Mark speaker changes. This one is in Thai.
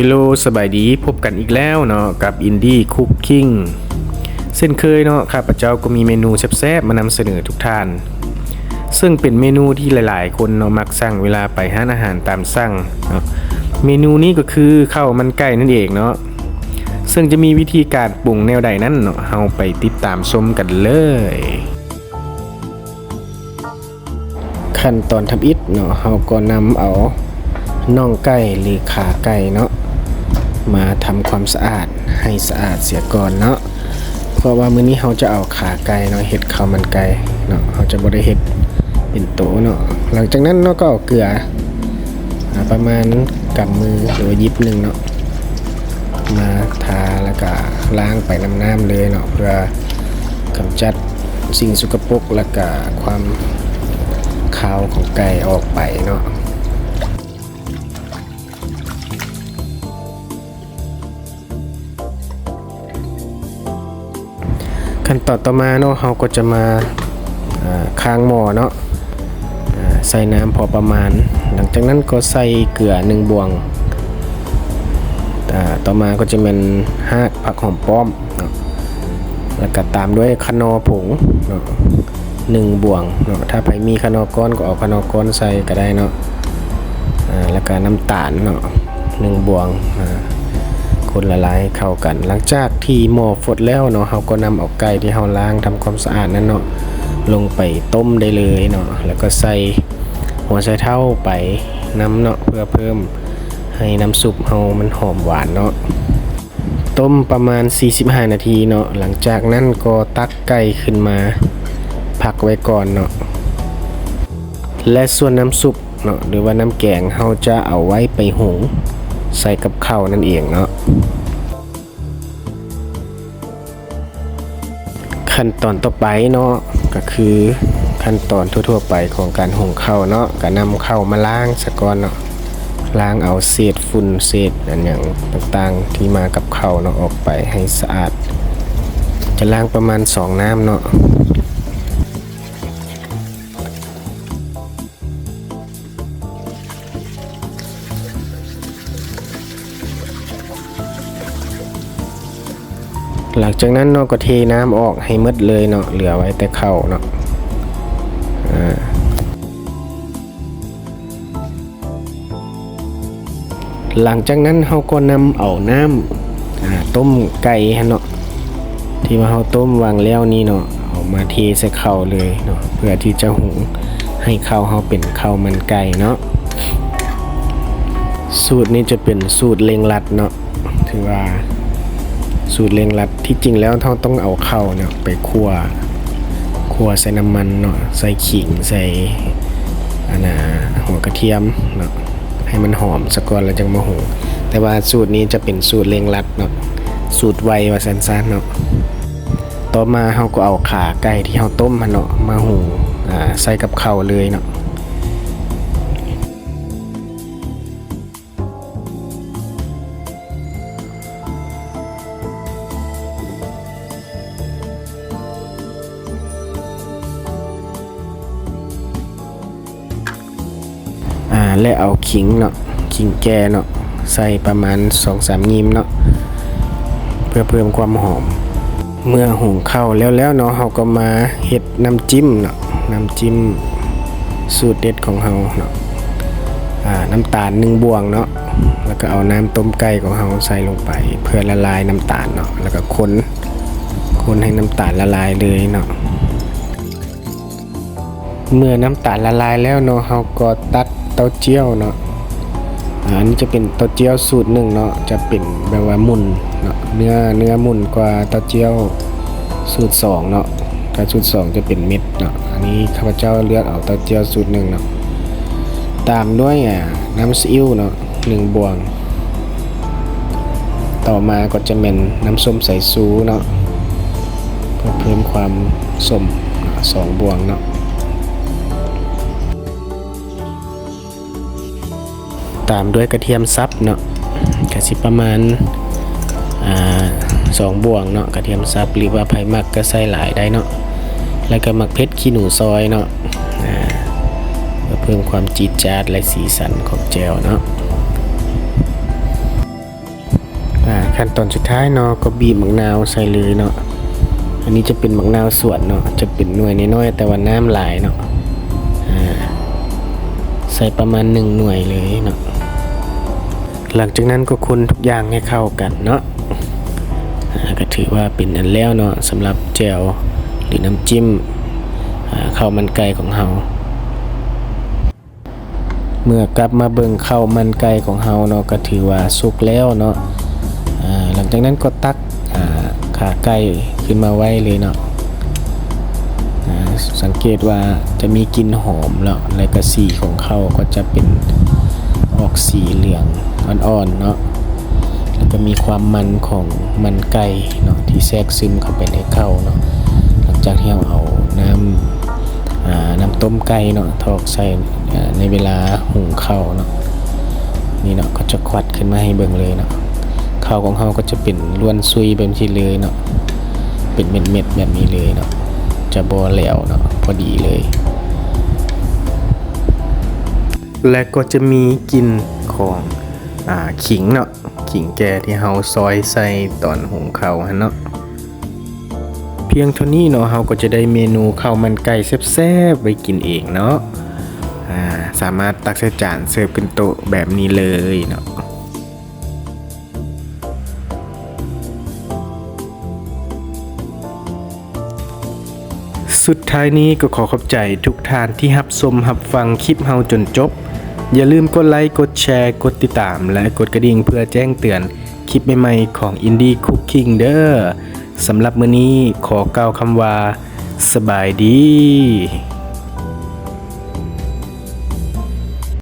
Speaker 1: ฮัลโหลสบายดีพบกันอีกแล้วเนาะกับอินดี้คุกกิ้งเช่นเคยเนาะข้าพเจ้าก็มีเมนูแซ่บๆมานำเสนอทุกท่านซึ่งเป็นเมนูที่หลายๆคนเนาะมักสั่งเวลาไปร้านอาหารตามสั่งเนาะเมนูนี้ก็คือข้าวมันไก่นั่นเองเนาะซึ่งจะมีวิธีการปรุงแนวใดนั้นเนาะเฮาไปติดตามชมกันเลยขั้นตอนทำอิฐเนาะเฮาก็นำเอาน่องไก่หรือขาไก่เนาะมาทำความสะอาดให้สะอาดเสียก่อนเนาะเพราะว่ามื้อนี้เราจะเอาขาไก่เนาะเฮ็ดข้าวมันไก่เนาะเราจะบ่ได้เฮ็ดเป็นโตเนาะหลังจากนั้นเนาะก็เอาเกลือประมาณกำมือหรือว่ายิบนึงเนาะมาทาแล้วก็ล้างไปน้ำเลยเนาะเพื่อกำจัดสิ่งสกปรกแล้วก็ความคาวของไก่ออกไปเนาะขั้นตอนต่อมาเนาะเราก็จะมาค้างหม้อเนาะใส่น้ำพอประมาณหลังจากนั้นก็ใส่เกลือ1บวงต่อมาก็จะเป็นผักหอมป้อมเนาะแล้วก็ตามด้วยคะนอผงเนาะ1บวงเนาะถ้าใครมีคะนอก้อนก็เอาคะนอก้อนใส่ก็ได้เนาะแล้วก็น้ำตาลเนาะ1บวงคนละลายเข้ากันหลังจากที่หม้อฟดแล้วเนาะเราก็นำเอาไก่ที่เราล้างทำความสะอาดนั้นเนาะลงไปต้มได้เลยเนาะแล้วก็ใส่หัวไชเท้าไปน้ำเนาะเพื่อเพิ่มให้น้ำซุปเรามันหอมหวานเนาะต้มประมาณ45นาทีเนาะหลังจากนั้นก็ตักไก่ขึ้นมาพักไว้ก่อนเนาะและส่วนน้ำซุปเนาะหรือว่าน้ำแกงเราจะเอาไว้ไปหุงใส่กับข้าวนั่นเองเนาะขั้นตอนต่อไปเนาะก็คือขั้นตอนทั่วๆไปของการหุงข้าวเนาะก็นำข้าวมาล้างซะก่อนเนาะล้างเอาเศษฝุ่นเศษอันอย่างต่างๆที่มากับข้าวเนาะออกไปให้สะอาดจะล้างประมาณ2น้ำเนาะหลังจากนั้นเนาะก็เทน้ำออกให้หมดเลยเนาะเหลือไว้แต่ข้าวเนาะหลังจากนั้นเราก็นำเอาน้ำต้มไก่เนาะที่ว่าเราต้มวางแล้วนี่เนาะเอามาเทใส่ข้าวเลยเนาะเพื่อที่จะหุงให้ข้าวเราเป็นข้าวมันไก่เนาะสูตรนี้จะเป็นสูตรเร่งรัดเนาะถือว่าสูตรเร่งรัดที่จริงแล้วเราต้องเอาข้าวเนี่ยไปคั่วใส่น้ำมันเนาะใส่ขิงใส่หัวกระเทียมเนาะให้มันหอมสักก่อนแล้วจึงมาหุงแต่ว่าสูตรนี้จะเป็นสูตรเร่งรัดเนาะสูตรไวว่าสั้นๆเนาะต่อมาเราก็เอาขาไก่ที่เราต้มเนาะมาหุงใส่กับข้าวเลยเนาะและเอาขิงเนาะขิงแก่เนาะใส่ประมาณ 2-3 ยิ้มเนาะเพื่อเพิ่มความหอมเมื่อหุงข้าวแล้วเนาะเราก็มาเฮ็ดน้ำจิ้มเนาะน้ำจิ้มสูตรเด็ดของเราเนาะน้ำตาล1บวงเนาะแล้วก็เอาน้ำต้มไก่ของเราใส่ลงไปเพื่อละลายน้ำตาลเนาะแล้วก็คนให้น้ำตาลละลายเลยเนาะเมื่อน้ำตาลละลายแล้วเนาะเราก็ตักเต้าเจี้ยวเนาะอันนี้จะเป็นเต้าเจี้ยวสูตร1เนาะจะเป็นแบบว่ามุนเนาะเนื้อมุนกว่าเต้าเจี้ยวสูตร2เนาะถ้าสูตร2จะเป็นเม็ดเนาะอันนี้ข้าพเจ้าเลือกเอาเต้าเจี้ยวสูตร1เนาะตามด้วยน้ำซีอิ๊วเนาะ1บวงต่อมาก็จะเป็นน้ำส้มสายชูเนาะเพื่อเพิ่มความส้ม2บวงเนาะตามด้วยกระเทียมสับเนาะกระสิประมาณ2บวงเนาะกระเทียมสับหรือว่าไผ่มักก็ใส่หลายได้เนาะแล้วก็มักเพชรขี้หนูซอยเนาะเพื่อเพิ่มความจี๊ดจ๊าดและสีสันของแจ่วเนาะ ขั้นตอนสุดท้ายเนาะก็บีบมะนาวใส่เลยเนาะอันนี้จะเป็นมะนาวสวนเนาะจะเป็นหน่วยน้อยๆแต่ว่าน้ำหลายเนาะใส่ประมาณ1หน่วยเลยเนาะหลังจากนั้นก็คนทุกอย่างให้เข้ากันเนาะก็ถือว่าเป็นอันแล้วเนาะสำหรับแจ่วหรือน้ำจิ้มข้าวมันไก่ของเฮาเมื่อกลับมาเบิ่งข้าวมันไก่ของเฮาเนาะก็ถือว่าสุกแล้วเนาะหลังจากนั้นก็ตักขาไก่ขึ้นมาไว้เลยเนาะสังเกตว่าจะมีกลิ่นหอมแล้วและก็สีของข้าวก็จะเป็นออกสีเหลืองอ่อนๆเนาะแล้วก็มีความมันของมันไก่เนาะที่แทรกซึมเข้าไปในข้าวเนาะหลังจากที่เราเอาน้ำต้มไก่เนาะทอกใส่ในเวลาหุงข้าวเนาะนี่เนาะก็จะควัดขึ้นมาให้เบิ่งเลยเนาะข้าวของเราก็จะเป็นล้วนซุยแบบนี้เลยเนาะเป็นเม็ดๆแบบนี้เลยเนาะจะบ่แหลวเนาะพอดีเลยและก็จะมีกลิ่นของขิงเนาะขิงแก่ที่เฮาซอยใส่ตอนหุงข้าวหั่นเนาะเพียงเท่านี้เนาะเฮาก็จะได้เมนูข้าวมันไก่แซ่บๆไว้กินเองเนาะสามารถตักใส่จานเสิร์ฟขึ้นโต๊ะแบบนี้เลยเนาะสุดท้ายนี้ก็ขอขอบใจทุกท่านที่รับชมรับฟังคลิปเฮาจนจบอย่าลืมกดไลค์กดแชร์กดติดตามและกดกระดิ่งเพื่อแจ้งเตือนคลิปใหม่ๆของ Indie Cooking เด้อสำหรับมื้อนี้ขอกล่าวคำว่าสบายดี